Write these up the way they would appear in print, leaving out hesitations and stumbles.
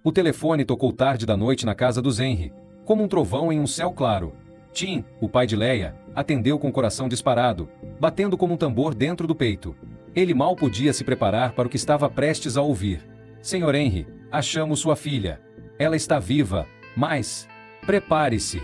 O telefone tocou tarde da noite na casa dos Henry, como um trovão em um céu claro. Tim, o pai de Leia, atendeu com o coração disparado, batendo como um tambor dentro do peito. Ele mal podia se preparar para o que estava prestes a ouvir. Senhor Henry, achamos sua filha. Ela está viva, mas... prepare-se.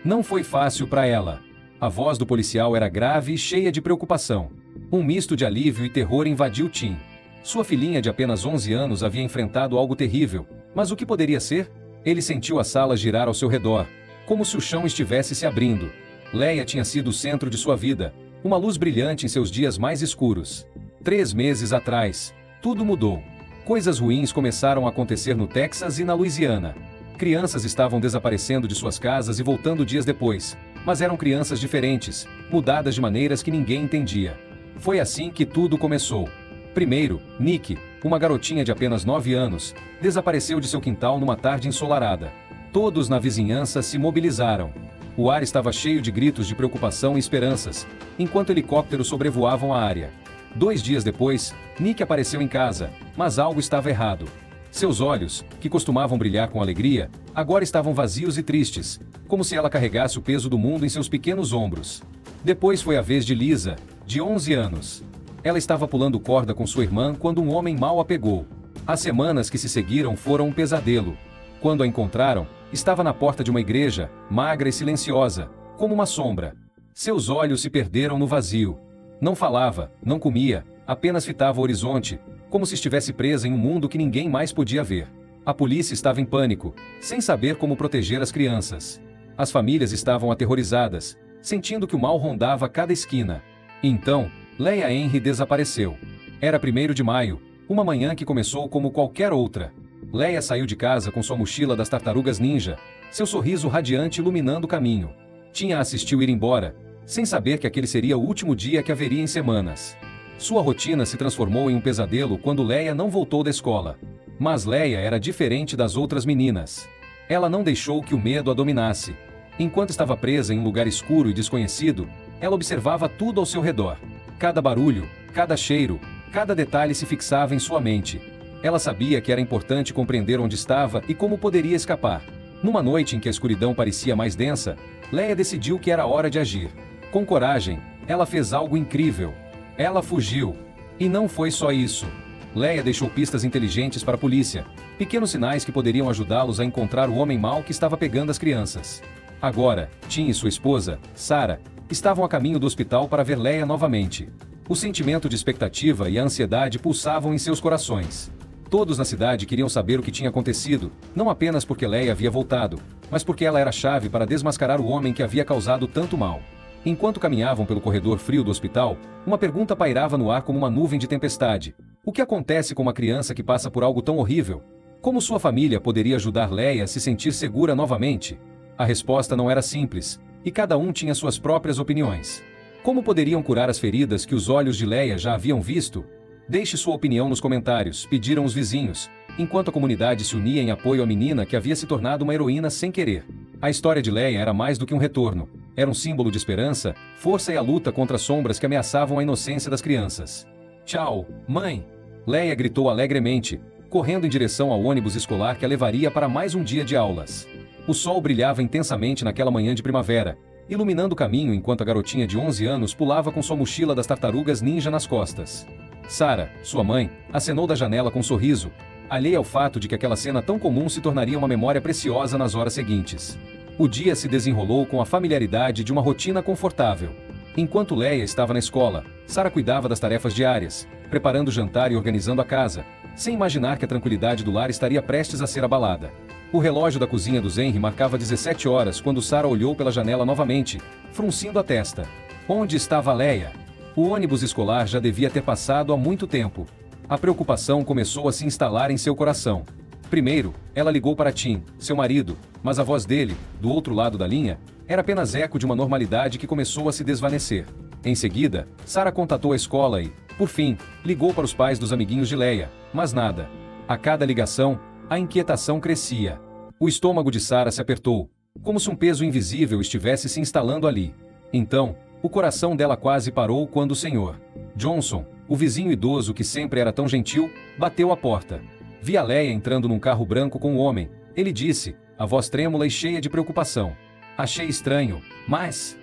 Não foi fácil para ela. A voz do policial era grave e cheia de preocupação. Um misto de alívio e terror invadiu Tim. Sua filhinha de apenas 11 anos havia enfrentado algo terrível, mas o que poderia ser? Ele sentiu a sala girar ao seu redor, como se o chão estivesse se abrindo. Leia tinha sido o centro de sua vida, uma luz brilhante em seus dias mais escuros. 3 meses atrás, tudo mudou. Coisas ruins começaram a acontecer no Texas e na Louisiana. Crianças estavam desaparecendo de suas casas e voltando dias depois, mas eram crianças diferentes, mudadas de maneiras que ninguém entendia. Foi assim que tudo começou. Primeiro, Nick, uma garotinha de apenas 9 anos, desapareceu de seu quintal numa tarde ensolarada. Todos na vizinhança se mobilizaram. O ar estava cheio de gritos de preocupação e esperanças, enquanto helicópteros sobrevoavam a área. 2 dias depois, Nick apareceu em casa, mas algo estava errado. Seus olhos, que costumavam brilhar com alegria, agora estavam vazios e tristes, como se ela carregasse o peso do mundo em seus pequenos ombros. Depois foi a vez de Lisa, de 11 anos. Ela estava pulando corda com sua irmã quando um homem mau a pegou. As semanas que se seguiram foram um pesadelo. Quando a encontraram, estava na porta de uma igreja, magra e silenciosa, como uma sombra. Seus olhos se perderam no vazio. Não falava, não comia, apenas fitava o horizonte, como se estivesse presa em um mundo que ninguém mais podia ver. A polícia estava em pânico, sem saber como proteger as crianças. As famílias estavam aterrorizadas, sentindo que o mal rondava cada esquina. Então, Leia Henry desapareceu. Era 1º de maio, uma manhã que começou como qualquer outra. Leia saiu de casa com sua mochila das tartarugas ninja, seu sorriso radiante iluminando o caminho. Tinha assistiu ir embora, sem saber que aquele seria o último dia que haveria em semanas. Sua rotina se transformou em um pesadelo quando Leia não voltou da escola. Mas Leia era diferente das outras meninas. Ela não deixou que o medo a dominasse. Enquanto estava presa em um lugar escuro e desconhecido, ela observava tudo ao seu redor. Cada barulho, cada cheiro, cada detalhe se fixava em sua mente. Ela sabia que era importante compreender onde estava e como poderia escapar. Numa noite em que a escuridão parecia mais densa, Leia decidiu que era hora de agir. Com coragem, ela fez algo incrível. Ela fugiu. E não foi só isso. Leia deixou pistas inteligentes para a polícia, pequenos sinais que poderiam ajudá-los a encontrar o homem mau que estava pegando as crianças. Agora, Tim e sua esposa, Sarah, estavam a caminho do hospital para ver Leia novamente. O sentimento de expectativa e a ansiedade pulsavam em seus corações. Todos na cidade queriam saber o que tinha acontecido, não apenas porque Leia havia voltado, mas porque ela era a chave para desmascarar o homem que havia causado tanto mal. Enquanto caminhavam pelo corredor frio do hospital, uma pergunta pairava no ar como uma nuvem de tempestade. O que acontece com uma criança que passa por algo tão horrível? Como sua família poderia ajudar Leia a se sentir segura novamente? A resposta não era simples, e cada um tinha suas próprias opiniões. Como poderiam curar as feridas que os olhos de Leia já haviam visto? Deixe sua opinião nos comentários, pediram os vizinhos, enquanto a comunidade se unia em apoio à menina que havia se tornado uma heroína sem querer. A história de Leia era mais do que um retorno. Era um símbolo de esperança, força e a luta contra as sombras que ameaçavam a inocência das crianças. Tchau, mãe! Leia gritou alegremente, correndo em direção ao ônibus escolar que a levaria para mais um dia de aulas. O sol brilhava intensamente naquela manhã de primavera, iluminando o caminho enquanto a garotinha de 11 anos pulava com sua mochila das tartarugas ninja nas costas. Sarah, sua mãe, acenou da janela com um sorriso, alheia ao fato de que aquela cena tão comum se tornaria uma memória preciosa nas horas seguintes. O dia se desenrolou com a familiaridade de uma rotina confortável. Enquanto Leia estava na escola, Sarah cuidava das tarefas diárias, preparando o jantar e organizando a casa, sem imaginar que a tranquilidade do lar estaria prestes a ser abalada. O relógio da cozinha dos Henry marcava 17 horas quando Sarah olhou pela janela novamente, fruncindo a testa. Onde estava Leia? O ônibus escolar já devia ter passado há muito tempo. A preocupação começou a se instalar em seu coração. Primeiro, ela ligou para Tim, seu marido, mas a voz dele, do outro lado da linha, era apenas eco de uma normalidade que começou a se desvanecer. Em seguida, Sarah contatou a escola e, por fim, ligou para os pais dos amiguinhos de Leia, mas nada. A cada ligação, a inquietação crescia. O estômago de Sarah se apertou, como se um peso invisível estivesse se instalando ali. Então, o coração dela quase parou quando o Sr. Johnson, o vizinho idoso que sempre era tão gentil, bateu à porta. Via Leia entrando num carro branco com o homem. Ele disse, a voz trêmula e cheia de preocupação. Achei estranho, mas...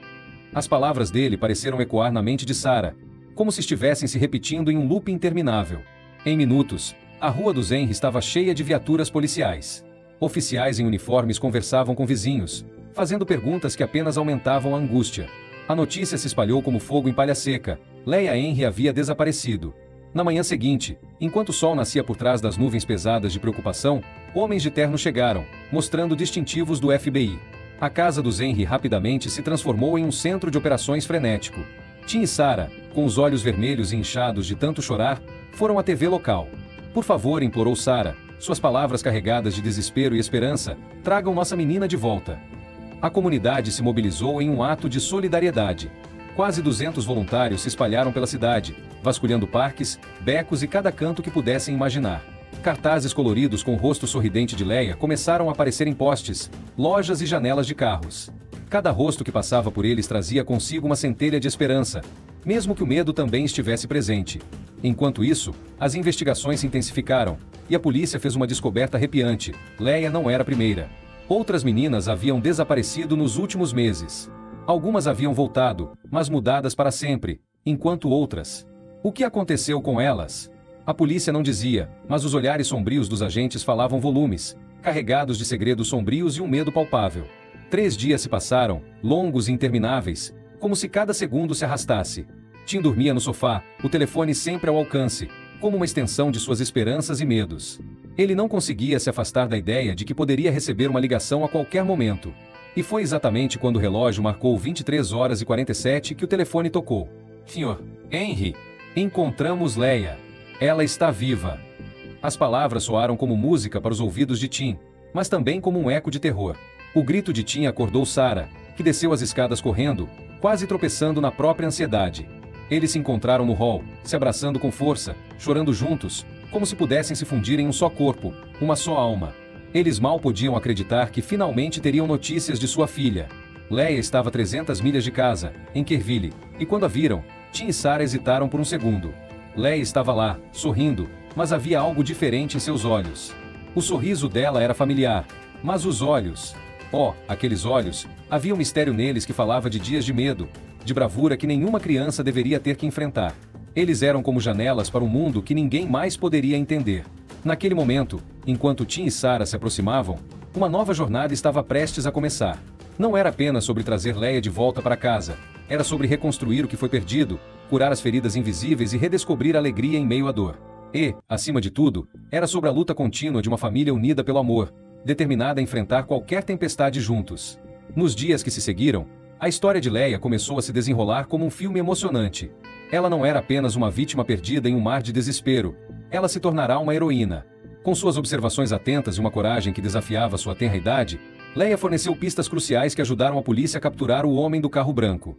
As palavras dele pareceram ecoar na mente de Sarah, como se estivessem se repetindo em um loop interminável. Em minutos, a rua do Zenri estava cheia de viaturas policiais. Oficiais em uniformes conversavam com vizinhos, fazendo perguntas que apenas aumentavam a angústia. A notícia se espalhou como fogo em palha seca. Leia Henry havia desaparecido. Na manhã seguinte, enquanto o sol nascia por trás das nuvens pesadas de preocupação, homens de terno chegaram, mostrando distintivos do FBI. A casa dos Henry rapidamente se transformou em um centro de operações frenético. Tim e Sarah, com os olhos vermelhos e inchados de tanto chorar, foram à TV local. Por favor, implorou Sarah, suas palavras carregadas de desespero e esperança, tragam nossa menina de volta. A comunidade se mobilizou em um ato de solidariedade. Quase 200 voluntários se espalharam pela cidade, vasculhando parques, becos e cada canto que pudessem imaginar. Cartazes coloridos com o rosto sorridente de Leia começaram a aparecer em postes, lojas e janelas de carros. Cada rosto que passava por eles trazia consigo uma centelha de esperança, mesmo que o medo também estivesse presente. Enquanto isso, as investigações se intensificaram, e a polícia fez uma descoberta arrepiante. Leia não era a primeira. Outras meninas haviam desaparecido nos últimos meses. Algumas haviam voltado, mas mudadas para sempre, enquanto outras... O que aconteceu com elas? A polícia não dizia, mas os olhares sombrios dos agentes falavam volumes, carregados de segredos sombrios e um medo palpável. 3 dias se passaram, longos e intermináveis, como se cada segundo se arrastasse. Tim dormia no sofá, o telefone sempre ao alcance, como uma extensão de suas esperanças e medos. Ele não conseguia se afastar da ideia de que poderia receber uma ligação a qualquer momento. E foi exatamente quando o relógio marcou 23h47 que o telefone tocou. Sr. Henry, encontramos Leia. Ela está viva. As palavras soaram como música para os ouvidos de Tim, mas também como um eco de terror. O grito de Tim acordou Sarah, que desceu as escadas correndo, quase tropeçando na própria ansiedade. Eles se encontraram no hall, se abraçando com força, chorando juntos, como se pudessem se fundir em um só corpo, uma só alma. Eles mal podiam acreditar que finalmente teriam notícias de sua filha. Leia estava a 300 milhas de casa, em Kerrville, e quando a viram, Tim e Sarah hesitaram por um segundo. Leia estava lá, sorrindo, mas havia algo diferente em seus olhos. O sorriso dela era familiar, mas os olhos... Oh, aqueles olhos, havia um mistério neles que falava de dias de medo, de bravura que nenhuma criança deveria ter que enfrentar. Eles eram como janelas para um mundo que ninguém mais poderia entender. Naquele momento, enquanto Tim e Sarah se aproximavam, uma nova jornada estava prestes a começar. Não era apenas sobre trazer Leia de volta para casa, era sobre reconstruir o que foi perdido, curar as feridas invisíveis e redescobrir a alegria em meio à dor. E, acima de tudo, era sobre a luta contínua de uma família unida pelo amor, determinada a enfrentar qualquer tempestade juntos. Nos dias que se seguiram, a história de Leia começou a se desenrolar como um filme emocionante. Ela não era apenas uma vítima perdida em um mar de desespero, ela se tornará uma heroína. Com suas observações atentas e uma coragem que desafiava sua tenra idade, Leia forneceu pistas cruciais que ajudaram a polícia a capturar o homem do carro branco.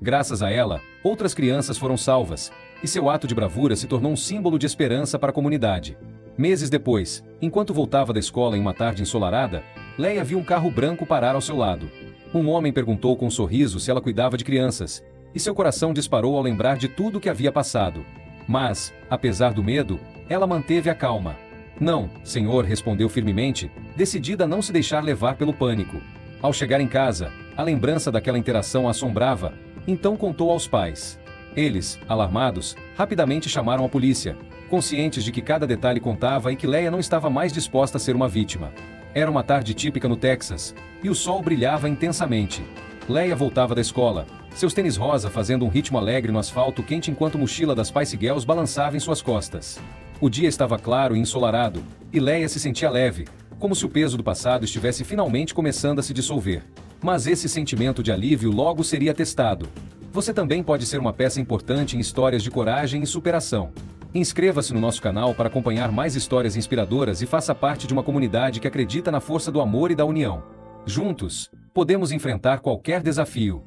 Graças a ela, outras crianças foram salvas, e seu ato de bravura se tornou um símbolo de esperança para a comunidade. Meses depois, enquanto voltava da escola em uma tarde ensolarada, Leia viu um carro branco parar ao seu lado. Um homem perguntou com um sorriso se ela cuidava de crianças, e seu coração disparou ao lembrar de tudo o que havia passado. Mas, apesar do medo, ela manteve a calma. Não, senhor, respondeu firmemente, decidida a não se deixar levar pelo pânico. Ao chegar em casa, a lembrança daquela interação a assombrava, então contou aos pais. Eles, alarmados, rapidamente chamaram a polícia, conscientes de que cada detalhe contava e que Leia não estava mais disposta a ser uma vítima. Era uma tarde típica no Texas, e o sol brilhava intensamente. Leia voltava da escola, seus tênis rosa fazendo um ritmo alegre no asfalto quente enquanto a mochila das Spice Girls balançava em suas costas. O dia estava claro e ensolarado, e Leia se sentia leve, como se o peso do passado estivesse finalmente começando a se dissolver. Mas esse sentimento de alívio logo seria testado. Você também pode ser uma peça importante em histórias de coragem e superação. Inscreva-se no nosso canal para acompanhar mais histórias inspiradoras e faça parte de uma comunidade que acredita na força do amor e da união. Juntos, podemos enfrentar qualquer desafio.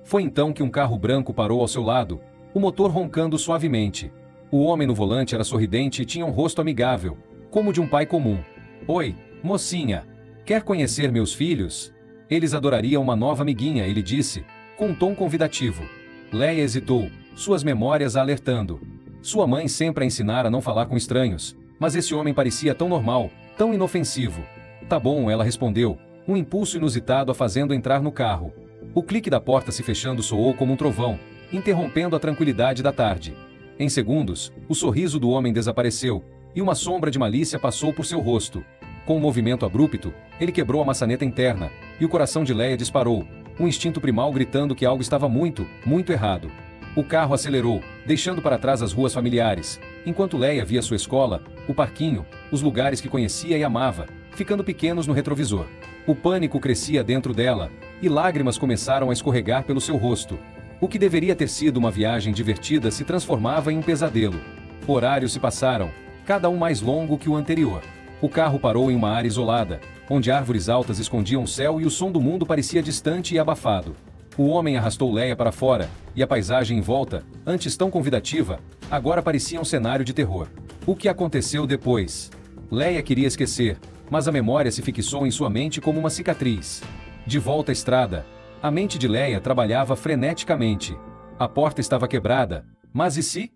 Foi então que um carro branco parou ao seu lado, o motor roncando suavemente. O homem no volante era sorridente e tinha um rosto amigável, como de um pai comum. Oi, mocinha. Quer conhecer meus filhos? Eles adorariam uma nova amiguinha, ele disse, com um tom convidativo. Leia hesitou, suas memórias a alertando. Sua mãe sempre a ensinara a não falar com estranhos, Mas esse homem parecia tão normal, tão inofensivo. Tá bom, ela respondeu, um impulso inusitado a fazendo entrar no carro. O clique da porta se fechando soou como um trovão, interrompendo a tranquilidade da tarde. Em segundos, o sorriso do homem desapareceu, e uma sombra de malícia passou por seu rosto. Com um movimento abrupto, ele quebrou a maçaneta interna, e o coração de Leia disparou, um instinto primal gritando que algo estava muito, muito errado. O carro acelerou, deixando para trás as ruas familiares, enquanto Leia via sua escola, o parquinho, os lugares que conhecia e amava, ficando pequenos no retrovisor. O pânico crescia dentro dela, e lágrimas começaram a escorregar pelo seu rosto. O que deveria ter sido uma viagem divertida se transformava em um pesadelo. Horários se passaram, cada um mais longo que o anterior. O carro parou em uma área isolada, onde árvores altas escondiam o céu e o som do mundo parecia distante e abafado. O homem arrastou Leia para fora, e a paisagem em volta, antes tão convidativa, agora parecia um cenário de terror. O que aconteceu depois? Leia queria esquecer, mas a memória se fixou em sua mente como uma cicatriz. De volta à estrada, a mente de Leia trabalhava freneticamente. A porta estava quebrada, mas e se?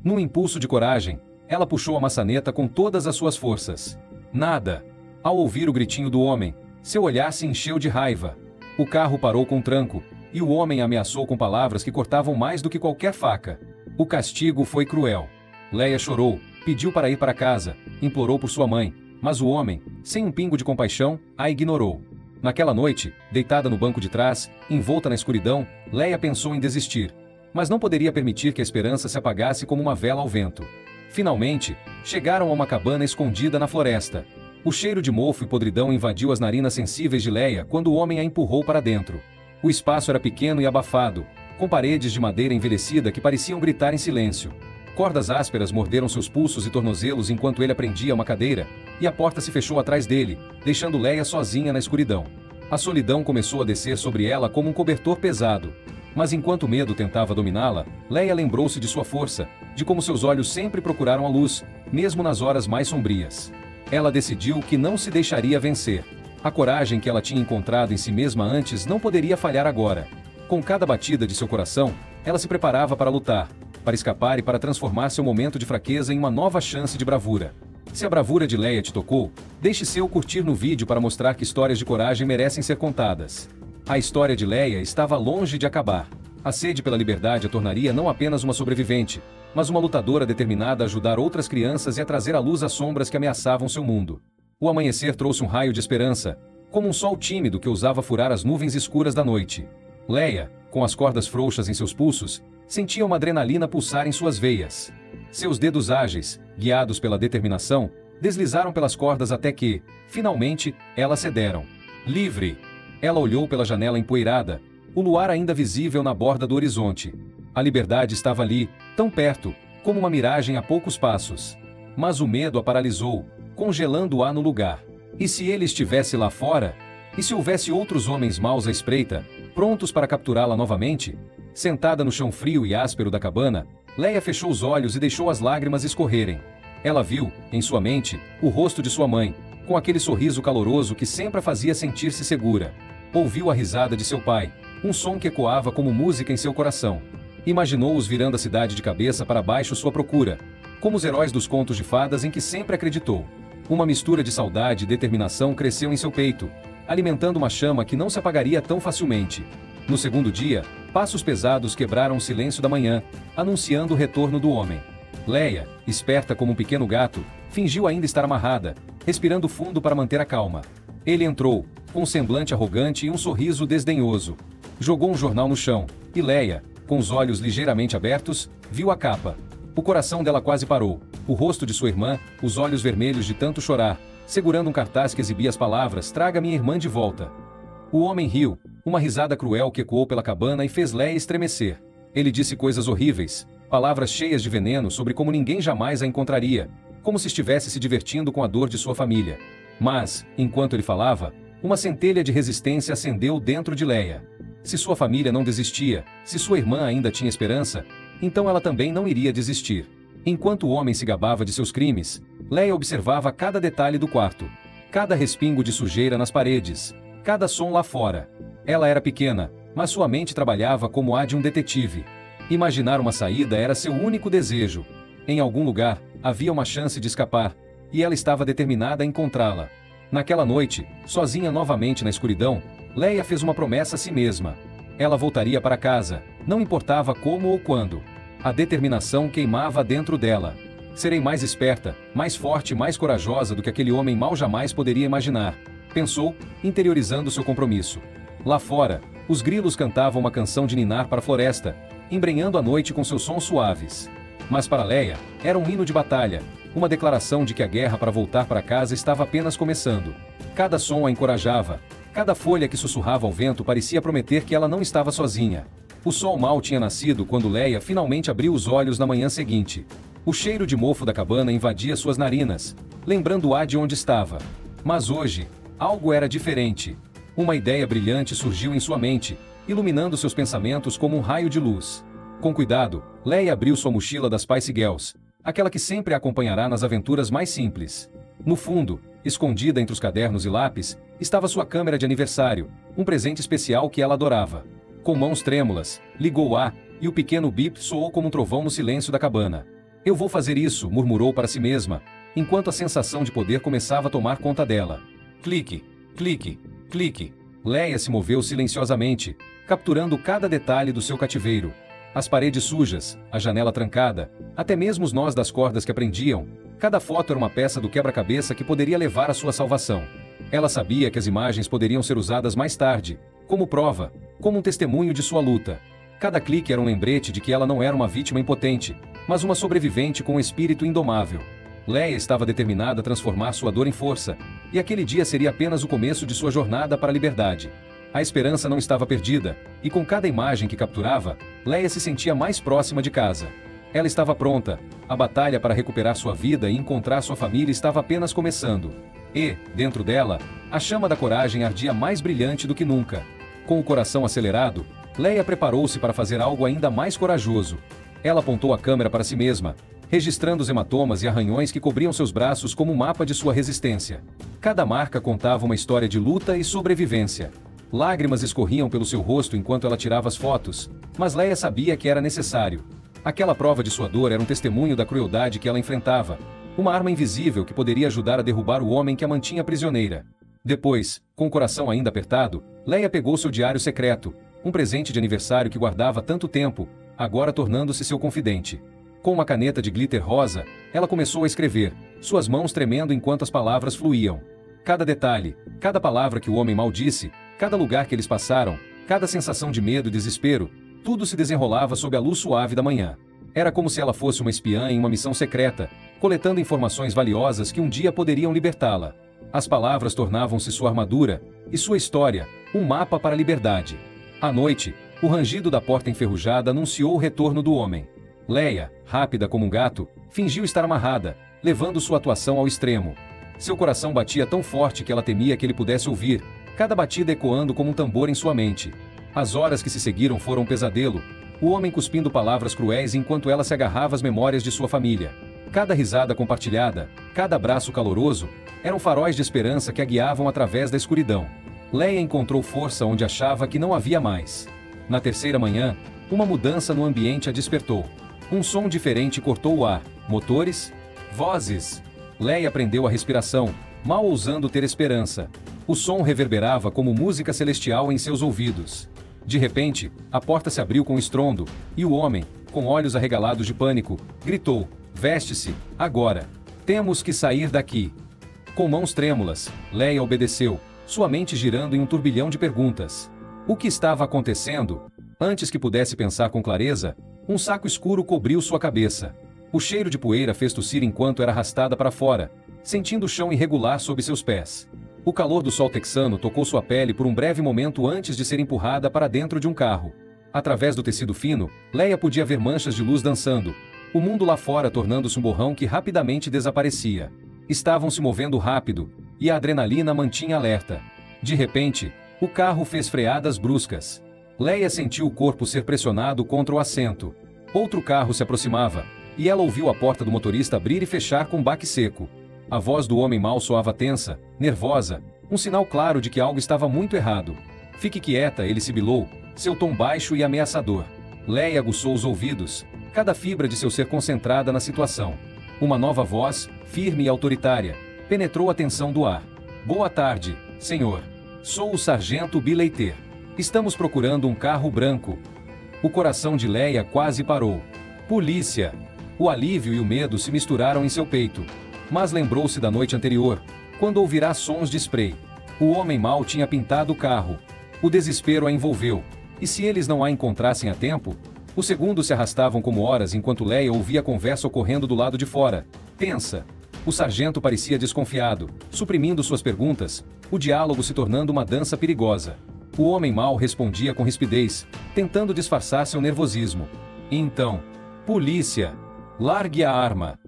Num impulso de coragem, ela puxou a maçaneta com todas as suas forças. Nada. Ao ouvir o gritinho do homem, seu olhar se encheu de raiva. O carro parou com um tranco, e o homem ameaçou com palavras que cortavam mais do que qualquer faca. O castigo foi cruel. Leia chorou, pediu para ir para casa, implorou por sua mãe, mas o homem, sem um pingo de compaixão, a ignorou. Naquela noite, deitada no banco de trás, envolta na escuridão, Leia pensou em desistir. Mas não poderia permitir que a esperança se apagasse como uma vela ao vento. Finalmente, chegaram a uma cabana escondida na floresta. O cheiro de mofo e podridão invadiu as narinas sensíveis de Leia quando o homem a empurrou para dentro. O espaço era pequeno e abafado, com paredes de madeira envelhecida que pareciam gritar em silêncio. Cordas ásperas morderam seus pulsos e tornozelos enquanto ele prendia uma cadeira, e a porta se fechou atrás dele, deixando Leia sozinha na escuridão. A solidão começou a descer sobre ela como um cobertor pesado. Mas enquanto o medo tentava dominá-la, Leia lembrou-se de sua força, de como seus olhos sempre procuraram a luz, mesmo nas horas mais sombrias. Ela decidiu que não se deixaria vencer. A coragem que ela tinha encontrado em si mesma antes não poderia falhar agora. Com cada batida de seu coração, ela se preparava para lutar, para escapar e para transformar seu momento de fraqueza em uma nova chance de bravura. Se a bravura de Leia te tocou, deixe seu curtir no vídeo para mostrar que histórias de coragem merecem ser contadas. A história de Leia estava longe de acabar. A sede pela liberdade a tornaria não apenas uma sobrevivente, mas uma lutadora determinada a ajudar outras crianças e a trazer à luz as sombras que ameaçavam seu mundo. O amanhecer trouxe um raio de esperança, como um sol tímido que ousava furar as nuvens escuras da noite. Leia, com as cordas frouxas em seus pulsos, sentia uma adrenalina pulsar em suas veias. Seus dedos ágeis, guiados pela determinação, deslizaram pelas cordas até que, finalmente, elas cederam. Livre! Ela olhou pela janela empoeirada, o luar ainda visível na borda do horizonte. A liberdade estava ali, tão perto, como uma miragem a poucos passos. Mas o medo a paralisou, congelando-a no lugar. E se ele estivesse lá fora? E se houvesse outros homens maus à espreita, prontos para capturá-la novamente? Sentada no chão frio e áspero da cabana, Leia fechou os olhos e deixou as lágrimas escorrerem. Ela viu, em sua mente, o rosto de sua mãe, com aquele sorriso caloroso que sempre a fazia sentir-se segura. Ouviu a risada de seu pai, um som que ecoava como música em seu coração. Imaginou-os virando a cidade de cabeça para baixo sua procura, como os heróis dos contos de fadas em que sempre acreditou. Uma mistura de saudade e determinação cresceu em seu peito, alimentando uma chama que não se apagaria tão facilmente. No segundo dia, passos pesados quebraram o silêncio da manhã, anunciando o retorno do homem. Leia, esperta como um pequeno gato, fingiu ainda estar amarrada, respirando fundo para manter a calma. Ele entrou, com um semblante arrogante e um sorriso desdenhoso. Jogou um jornal no chão, e Leia, com os olhos ligeiramente abertos, viu a capa. O coração dela quase parou. O rosto de sua irmã, os olhos vermelhos de tanto chorar, segurando um cartaz que exibia as palavras "Traga minha irmã de volta". O homem riu, uma risada cruel que ecoou pela cabana e fez Leia estremecer. Ele disse coisas horríveis, palavras cheias de veneno sobre como ninguém jamais a encontraria, como se estivesse se divertindo com a dor de sua família. Mas, enquanto ele falava, uma centelha de resistência acendeu dentro de Leia. Se sua família não desistia, se sua irmã ainda tinha esperança, então ela também não iria desistir. Enquanto o homem se gabava de seus crimes, Leia observava cada detalhe do quarto, cada respingo de sujeira nas paredes, cada som lá fora. Ela era pequena, mas sua mente trabalhava como a de um detetive. Imaginar uma saída era seu único desejo. Em algum lugar, havia uma chance de escapar, e ela estava determinada a encontrá-la. Naquela noite, sozinha novamente na escuridão, Leia fez uma promessa a si mesma. Ela voltaria para casa, não importava como ou quando. A determinação queimava dentro dela. Serei mais esperta, mais forte e mais corajosa do que aquele homem mau jamais poderia imaginar, pensou, interiorizando seu compromisso. Lá fora, os grilos cantavam uma canção de ninar para a floresta, embrenhando a noite com seus sons suaves. Mas para Leia, era um hino de batalha, uma declaração de que a guerra para voltar para casa estava apenas começando. Cada som a encorajava, cada folha que sussurrava ao vento parecia prometer que ela não estava sozinha. O sol mal tinha nascido quando Leia finalmente abriu os olhos na manhã seguinte. O cheiro de mofo da cabana invadia suas narinas, lembrando-a de onde estava. Mas hoje, algo era diferente. Uma ideia brilhante surgiu em sua mente, iluminando seus pensamentos como um raio de luz. Com cuidado, Leia abriu sua mochila das Spice Girls, aquela que sempre a acompanhará nas aventuras mais simples. No fundo, escondida entre os cadernos e lápis, estava sua câmera de aniversário, um presente especial que ela adorava. Com mãos trêmulas, ligou-a, e o pequeno bip soou como um trovão no silêncio da cabana. Eu vou fazer isso, murmurou para si mesma, enquanto a sensação de poder começava a tomar conta dela. Clique, clique, clique. Leia se moveu silenciosamente, capturando cada detalhe do seu cativeiro. As paredes sujas, a janela trancada, até mesmo os nós das cordas que prendiam. Cada foto era uma peça do quebra-cabeça que poderia levar à sua salvação. Ela sabia que as imagens poderiam ser usadas mais tarde, como prova, como um testemunho de sua luta. Cada clique era um lembrete de que ela não era uma vítima impotente, mas uma sobrevivente com um espírito indomável. Leia estava determinada a transformar sua dor em força, e aquele dia seria apenas o começo de sua jornada para a liberdade. A esperança não estava perdida, e com cada imagem que capturava, Leia se sentia mais próxima de casa. Ela estava pronta, a batalha para recuperar sua vida e encontrar sua família estava apenas começando. E, dentro dela, a chama da coragem ardia mais brilhante do que nunca. Com o coração acelerado, Leia preparou-se para fazer algo ainda mais corajoso. Ela apontou a câmera para si mesma, registrando os hematomas e arranhões que cobriam seus braços como um mapa de sua resistência. Cada marca contava uma história de luta e sobrevivência. Lágrimas escorriam pelo seu rosto enquanto ela tirava as fotos, mas Leia sabia que era necessário. Aquela prova de sua dor era um testemunho da crueldade que ela enfrentava, uma arma invisível que poderia ajudar a derrubar o homem que a mantinha prisioneira. Depois, com o coração ainda apertado, Leia pegou seu diário secreto, um presente de aniversário que guardava há tanto tempo, agora tornando-se seu confidente. Com uma caneta de glitter rosa, ela começou a escrever, suas mãos tremendo enquanto as palavras fluíam. Cada detalhe, cada palavra que o homem maldisse, cada lugar que eles passaram, cada sensação de medo e desespero, tudo se desenrolava sob a luz suave da manhã. Era como se ela fosse uma espiã em uma missão secreta, coletando informações valiosas que um dia poderiam libertá-la. As palavras tornavam-se sua armadura, e sua história, um mapa para a liberdade. À noite, o rangido da porta enferrujada anunciou o retorno do homem. Leia, rápida como um gato, fingiu estar amarrada, levando sua atuação ao extremo. Seu coração batia tão forte que ela temia que ele pudesse ouvir, cada batida ecoando como um tambor em sua mente. As horas que se seguiram foram um pesadelo, o homem cuspindo palavras cruéis enquanto ela se agarrava às memórias de sua família. Cada risada compartilhada, cada abraço caloroso, eram faróis de esperança que a guiavam através da escuridão. Leia encontrou força onde achava que não havia mais. Na terceira manhã, uma mudança no ambiente a despertou. Um som diferente cortou o ar, motores, vozes. Leia prendeu a respiração, mal ousando ter esperança. O som reverberava como música celestial em seus ouvidos. De repente, a porta se abriu com estrondo, e o homem, com olhos arregalados de pânico, gritou: "Veste-se, agora! Temos que sair daqui!" Com mãos trêmulas, Leia obedeceu, sua mente girando em um turbilhão de perguntas. O que estava acontecendo? Antes que pudesse pensar com clareza, um saco escuro cobriu sua cabeça. O cheiro de poeira fez tossir enquanto era arrastada para fora, sentindo o chão irregular sob seus pés. O calor do sol texano tocou sua pele por um breve momento antes de ser empurrada para dentro de um carro. Através do tecido fino, Leia podia ver manchas de luz dançando, o mundo lá fora tornando-se um borrão que rapidamente desaparecia. Estavam se movendo rápido, e a adrenalina mantinha alerta. De repente, o carro fez freadas bruscas. Leia sentiu o corpo ser pressionado contra o assento. Outro carro se aproximava, e ela ouviu a porta do motorista abrir e fechar com um baque seco. A voz do homem mau soava tensa, nervosa, um sinal claro de que algo estava muito errado. "Fique quieta", ele sibilou, seu tom baixo e ameaçador. Leia aguçou os ouvidos, cada fibra de seu ser concentrada na situação. Uma nova voz, firme e autoritária, penetrou a tensão do ar. Boa tarde, senhor. Sou o sargento Billeiter. Estamos procurando um carro branco. O coração de Leia quase parou. Polícia! O alívio e o medo se misturaram em seu peito. Mas lembrou-se da noite anterior, quando ouvirá sons de spray. O homem mau tinha pintado o carro. O desespero a envolveu. E se eles não a encontrassem a tempo? Os segundos se arrastavam como horas enquanto Leia ouvia a conversa ocorrendo do lado de fora. Tensa. O sargento parecia desconfiado, suprimindo suas perguntas, o diálogo se tornando uma dança perigosa. O homem mau respondia com rispidez, tentando disfarçar seu nervosismo. Então, polícia! Largue a arma!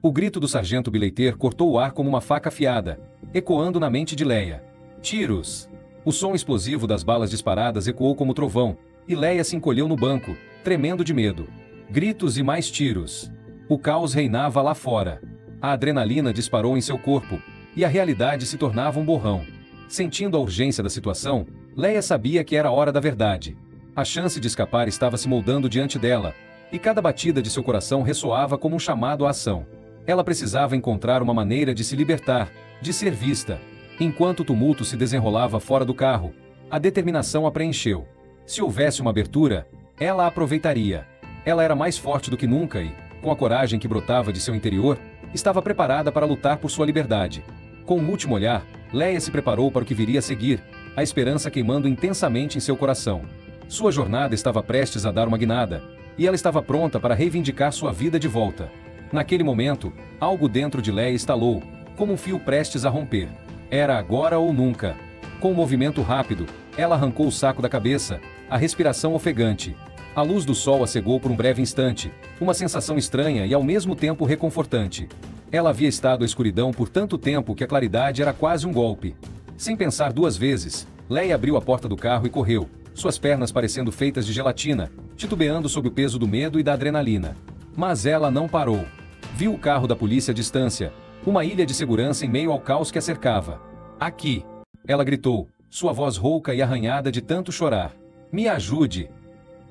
O grito do sargento Billeiter cortou o ar como uma faca afiada, ecoando na mente de Leia. Tiros! O som explosivo das balas disparadas ecoou como trovão, e Leia se encolheu no banco, tremendo de medo. Gritos e mais tiros. O caos reinava lá fora. A adrenalina disparou em seu corpo, e a realidade se tornava um borrão. Sentindo a urgência da situação, Leia sabia que era a hora da verdade. A chance de escapar estava se moldando diante dela, e cada batida de seu coração ressoava como um chamado à ação. Ela precisava encontrar uma maneira de se libertar, de ser vista. Enquanto o tumulto se desenrolava fora do carro, a determinação a preencheu. Se houvesse uma abertura, ela a aproveitaria. Ela era mais forte do que nunca e, com a coragem que brotava de seu interior, estava preparada para lutar por sua liberdade. Com um último olhar, Leia se preparou para o que viria a seguir, a esperança queimando intensamente em seu coração. Sua jornada estava prestes a dar uma guinada, e ela estava pronta para reivindicar sua vida de volta. Naquele momento, algo dentro de Leia estalou, como um fio prestes a romper. Era agora ou nunca. Com um movimento rápido, ela arrancou o saco da cabeça, a respiração ofegante. A luz do sol a cegou por um breve instante, uma sensação estranha e ao mesmo tempo reconfortante. Ela havia estado à escuridão por tanto tempo que a claridade era quase um golpe. Sem pensar duas vezes, Leia abriu a porta do carro e correu, suas pernas parecendo feitas de gelatina, titubeando sob o peso do medo e da adrenalina. Mas ela não parou. Viu o carro da polícia à distância, uma ilha de segurança em meio ao caos que a cercava. Aqui! Ela gritou, sua voz rouca e arranhada de tanto chorar. Me ajude!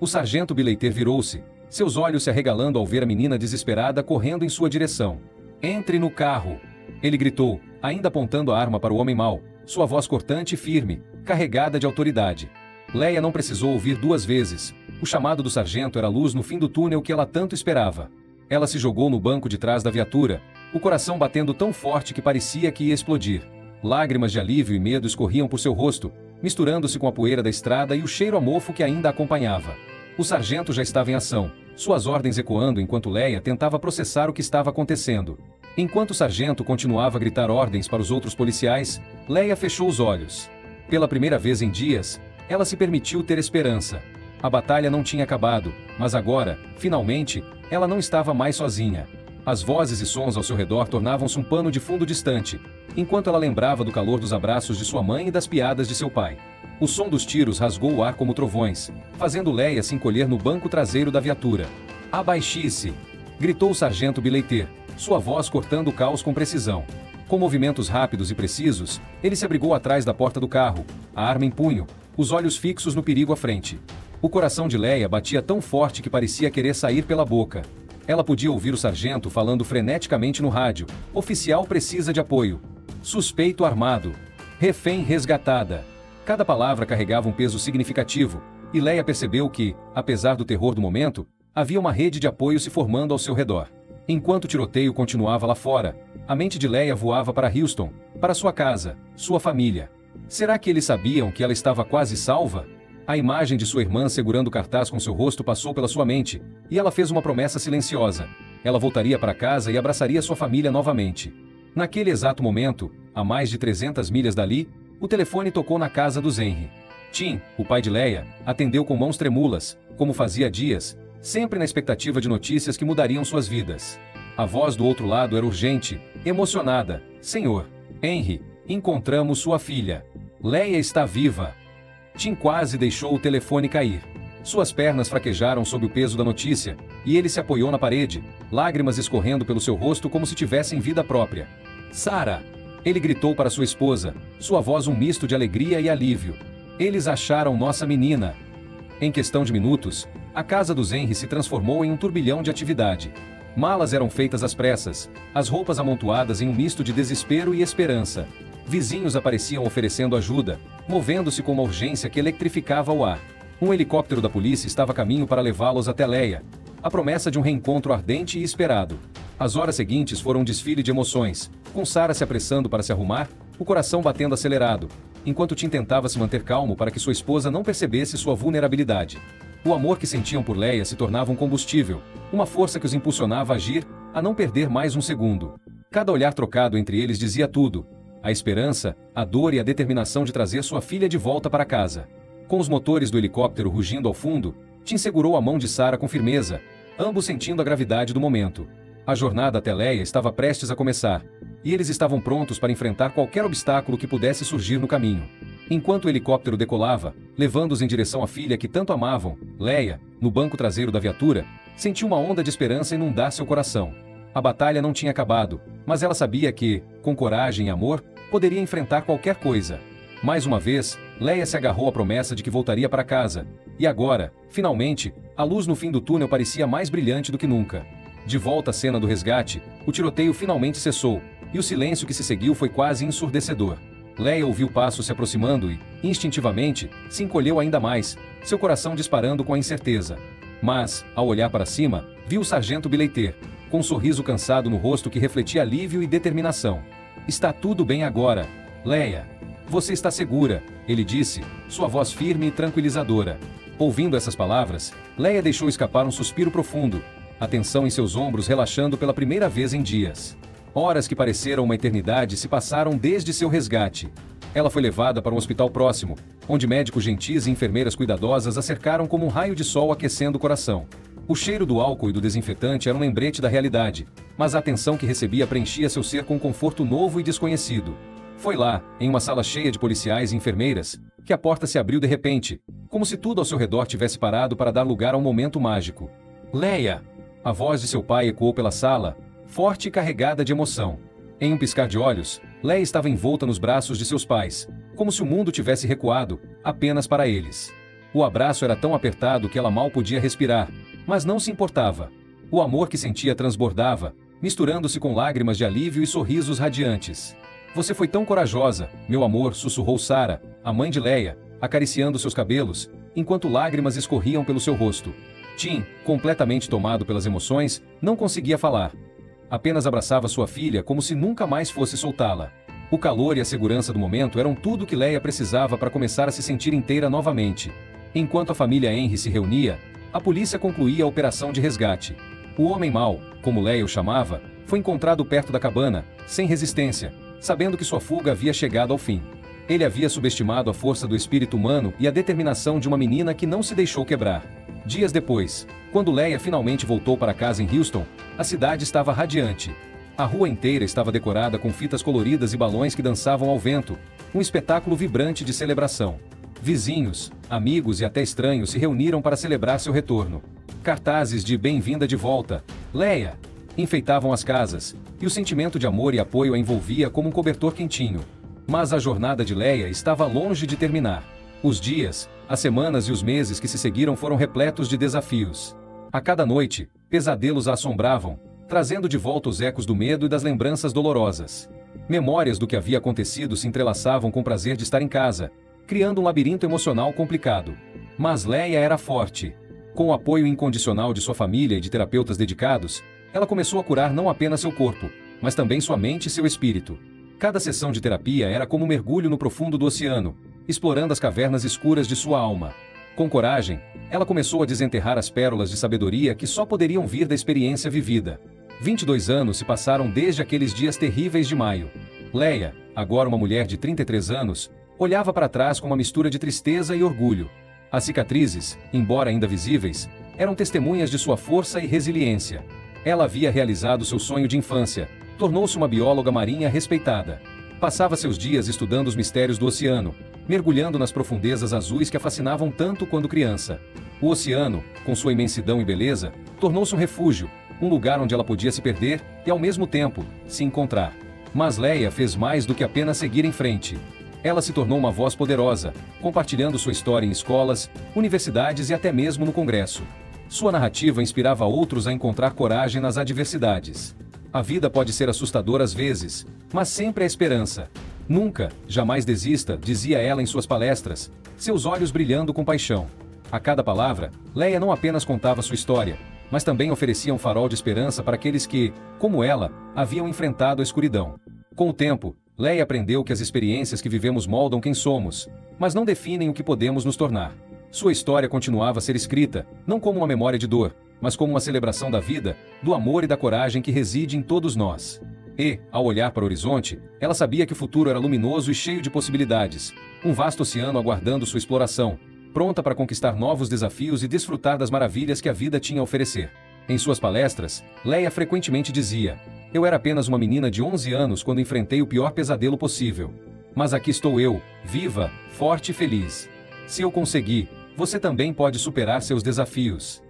O sargento Billeiter virou-se, seus olhos se arregalando ao ver a menina desesperada correndo em sua direção. Entre no carro! Ele gritou, ainda apontando a arma para o homem mau, sua voz cortante e firme, carregada de autoridade. Leia não precisou ouvir duas vezes. O chamado do sargento era a luz no fim do túnel que ela tanto esperava. Ela se jogou no banco de trás da viatura, o coração batendo tão forte que parecia que ia explodir. Lágrimas de alívio e medo escorriam por seu rosto, misturando-se com a poeira da estrada e o cheiro a mofo que ainda a acompanhava. O sargento já estava em ação, suas ordens ecoando enquanto Leia tentava processar o que estava acontecendo. Enquanto o sargento continuava a gritar ordens para os outros policiais, Leia fechou os olhos. Pela primeira vez em dias, ela se permitiu ter esperança. A batalha não tinha acabado, mas agora, finalmente, ela não estava mais sozinha. As vozes e sons ao seu redor tornavam-se um pano de fundo distante, enquanto ela lembrava do calor dos abraços de sua mãe e das piadas de seu pai. O som dos tiros rasgou o ar como trovões, fazendo Leia se encolher no banco traseiro da viatura. Abaixe-se! Gritou o sargento Billeiter, sua voz cortando o caos com precisão. Com movimentos rápidos e precisos, ele se abrigou atrás da porta do carro, a arma em punho, os olhos fixos no perigo à frente. O coração de Leia batia tão forte que parecia querer sair pela boca. Ela podia ouvir o sargento falando freneticamente no rádio. Oficial precisa de apoio. Suspeito armado. Refém resgatada. Cada palavra carregava um peso significativo, e Leia percebeu que, apesar do terror do momento, havia uma rede de apoio se formando ao seu redor. Enquanto o tiroteio continuava lá fora, a mente de Leia voava para Houston, para sua casa, sua família. Será que eles sabiam que ela estava quase salva? A imagem de sua irmã segurando o cartaz com seu rosto passou pela sua mente, e ela fez uma promessa silenciosa. Ela voltaria para casa e abraçaria sua família novamente. Naquele exato momento, a mais de 300 milhas dali, o telefone tocou na casa dos Henry. Tim, o pai de Leia, atendeu com mãos tremulas, como fazia dias, sempre na expectativa de notícias que mudariam suas vidas. A voz do outro lado era urgente, emocionada. Senhor, Henry, encontramos sua filha. Leia está viva. Tim quase deixou o telefone cair. Suas pernas fraquejaram sob o peso da notícia, e ele se apoiou na parede, lágrimas escorrendo pelo seu rosto como se tivessem vida própria. Sarah! Ele gritou para sua esposa, sua voz um misto de alegria e alívio. Eles acharam nossa menina. Em questão de minutos, a casa dos Henry se transformou em um turbilhão de atividade. Malas eram feitas às pressas, as roupas amontoadas em um misto de desespero e esperança. Vizinhos apareciam oferecendo ajuda, movendo-se com uma urgência que eletrificava o ar. Um helicóptero da polícia estava a caminho para levá-los até Leia. A promessa de um reencontro ardente e esperado. As horas seguintes foram um desfile de emoções, com Sarah se apressando para se arrumar, o coração batendo acelerado, enquanto Tim tentava se manter calmo para que sua esposa não percebesse sua vulnerabilidade. O amor que sentiam por Leia se tornava um combustível, uma força que os impulsionava a agir, a não perder mais um segundo. Cada olhar trocado entre eles dizia tudo: a esperança, a dor e a determinação de trazer sua filha de volta para casa. Com os motores do helicóptero rugindo ao fundo, Tim segurou a mão de Sarah com firmeza, ambos sentindo a gravidade do momento. A jornada até Leia estava prestes a começar, e eles estavam prontos para enfrentar qualquer obstáculo que pudesse surgir no caminho. Enquanto o helicóptero decolava, levando-os em direção à filha que tanto amavam, Leia, no banco traseiro da viatura, sentiu uma onda de esperança inundar seu coração. A batalha não tinha acabado, mas ela sabia que, com coragem e amor, poderia enfrentar qualquer coisa. Mais uma vez, Leia se agarrou à promessa de que voltaria para casa, e agora, finalmente, a luz no fim do túnel parecia mais brilhante do que nunca. De volta à cena do resgate, o tiroteio finalmente cessou, e o silêncio que se seguiu foi quase ensurdecedor. Leia ouviu passos se aproximando e, instintivamente, se encolheu ainda mais, seu coração disparando com a incerteza. Mas, ao olhar para cima, viu o sargento Billeter, com um sorriso cansado no rosto que refletia alívio e determinação. "Está tudo bem agora, Leia. Você está segura", ele disse, sua voz firme e tranquilizadora. Ouvindo essas palavras, Leia deixou escapar um suspiro profundo, a tensão em seus ombros relaxando pela primeira vez em dias. Horas que pareceram uma eternidade se passaram desde seu resgate. Ela foi levada para um hospital próximo, onde médicos gentis e enfermeiras cuidadosas a cercaram como um raio de sol aquecendo o coração. O cheiro do álcool e do desinfetante era um lembrete da realidade, mas a atenção que recebia preenchia seu ser com um conforto novo e desconhecido. Foi lá, em uma sala cheia de policiais e enfermeiras, que a porta se abriu de repente, como se tudo ao seu redor tivesse parado para dar lugar a um momento mágico. "Leia!" A voz de seu pai ecoou pela sala, forte e carregada de emoção. Em um piscar de olhos, Leia estava envolta nos braços de seus pais, como se o mundo tivesse recuado, apenas para eles. O abraço era tão apertado que ela mal podia respirar, mas não se importava. O amor que sentia transbordava, misturando-se com lágrimas de alívio e sorrisos radiantes. "Você foi tão corajosa, meu amor", sussurrou Sarah, a mãe de Leia, acariciando seus cabelos, enquanto lágrimas escorriam pelo seu rosto. Tim, completamente tomado pelas emoções, não conseguia falar. Apenas abraçava sua filha como se nunca mais fosse soltá-la. O calor e a segurança do momento eram tudo que Leia precisava para começar a se sentir inteira novamente. Enquanto a família Henry se reunia, a polícia concluía a operação de resgate. O homem mau, como Leia o chamava, foi encontrado perto da cabana, sem resistência, sabendo que sua fuga havia chegado ao fim. Ele havia subestimado a força do espírito humano e a determinação de uma menina que não se deixou quebrar. Dias depois, quando Leia finalmente voltou para casa em Houston, a cidade estava radiante. A rua inteira estava decorada com fitas coloridas e balões que dançavam ao vento, um espetáculo vibrante de celebração. Vizinhos, amigos e até estranhos se reuniram para celebrar seu retorno. Cartazes de "Bem-vinda de volta, Leia!" enfeitavam as casas, e o sentimento de amor e apoio a envolvia como um cobertor quentinho. Mas a jornada de Leia estava longe de terminar. Os dias, as semanas e os meses que se seguiram foram repletos de desafios. A cada noite, pesadelos a assombravam, trazendo de volta os ecos do medo e das lembranças dolorosas. Memórias do que havia acontecido se entrelaçavam com o prazer de estar em casa, criando um labirinto emocional complicado. Mas Leia era forte. Com o apoio incondicional de sua família e de terapeutas dedicados, ela começou a curar não apenas seu corpo, mas também sua mente e seu espírito. Cada sessão de terapia era como um mergulho no profundo do oceano, explorando as cavernas escuras de sua alma. Com coragem, ela começou a desenterrar as pérolas de sabedoria que só poderiam vir da experiência vivida. 22 anos se passaram desde aqueles dias terríveis de maio. Leia, agora uma mulher de 33 anos, olhava para trás com uma mistura de tristeza e orgulho. As cicatrizes, embora ainda visíveis, eram testemunhas de sua força e resiliência. Ela havia realizado seu sonho de infância, tornou-se uma bióloga marinha respeitada. Passava seus dias estudando os mistérios do oceano, mergulhando nas profundezas azuis que a fascinavam tanto quando criança. O oceano, com sua imensidão e beleza, tornou-se um refúgio, um lugar onde ela podia se perder e, ao mesmo tempo, se encontrar. Mas Leia fez mais do que apenas seguir em frente. Ela se tornou uma voz poderosa, compartilhando sua história em escolas, universidades e até mesmo no Congresso. Sua narrativa inspirava outros a encontrar coragem nas adversidades. A vida pode ser assustadora às vezes, mas sempre há esperança. Nunca, jamais desista, dizia ela em suas palestras, seus olhos brilhando com paixão. A cada palavra, Leia não apenas contava sua história, mas também oferecia um farol de esperança para aqueles que, como ela, haviam enfrentado a escuridão. Com o tempo, Leia aprendeu que as experiências que vivemos moldam quem somos, mas não definem o que podemos nos tornar. Sua história continuava a ser escrita, não como uma memória de dor, mas como uma celebração da vida, do amor e da coragem que reside em todos nós. E, ao olhar para o horizonte, ela sabia que o futuro era luminoso e cheio de possibilidades, um vasto oceano aguardando sua exploração, pronta para conquistar novos desafios e desfrutar das maravilhas que a vida tinha a oferecer. Em suas palestras, Leia frequentemente dizia: "Eu era apenas uma menina de 11 anos quando enfrentei o pior pesadelo possível. Mas aqui estou eu, viva, forte e feliz. Se eu consegui, você também pode superar seus desafios."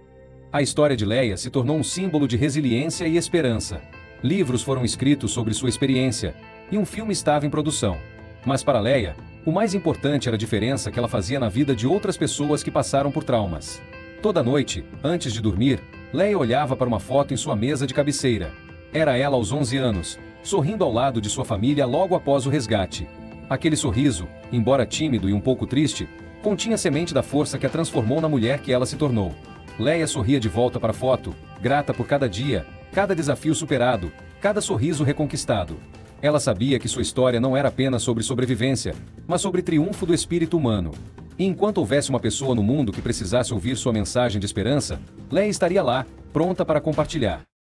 A história de Leia se tornou um símbolo de resiliência e esperança. Livros foram escritos sobre sua experiência, e um filme estava em produção. Mas para Leia, o mais importante era a diferença que ela fazia na vida de outras pessoas que passaram por traumas. Toda noite, antes de dormir, Leia olhava para uma foto em sua mesa de cabeceira. Era ela aos 11 anos, sorrindo ao lado de sua família logo após o resgate. Aquele sorriso, embora tímido e um pouco triste, continha a semente da força que a transformou na mulher que ela se tornou. Leia sorria de volta para a foto, grata por cada dia, cada desafio superado, cada sorriso reconquistado. Ela sabia que sua história não era apenas sobre sobrevivência, mas sobre triunfo do espírito humano. E enquanto houvesse uma pessoa no mundo que precisasse ouvir sua mensagem de esperança, Leia estaria lá, pronta para compartilhar.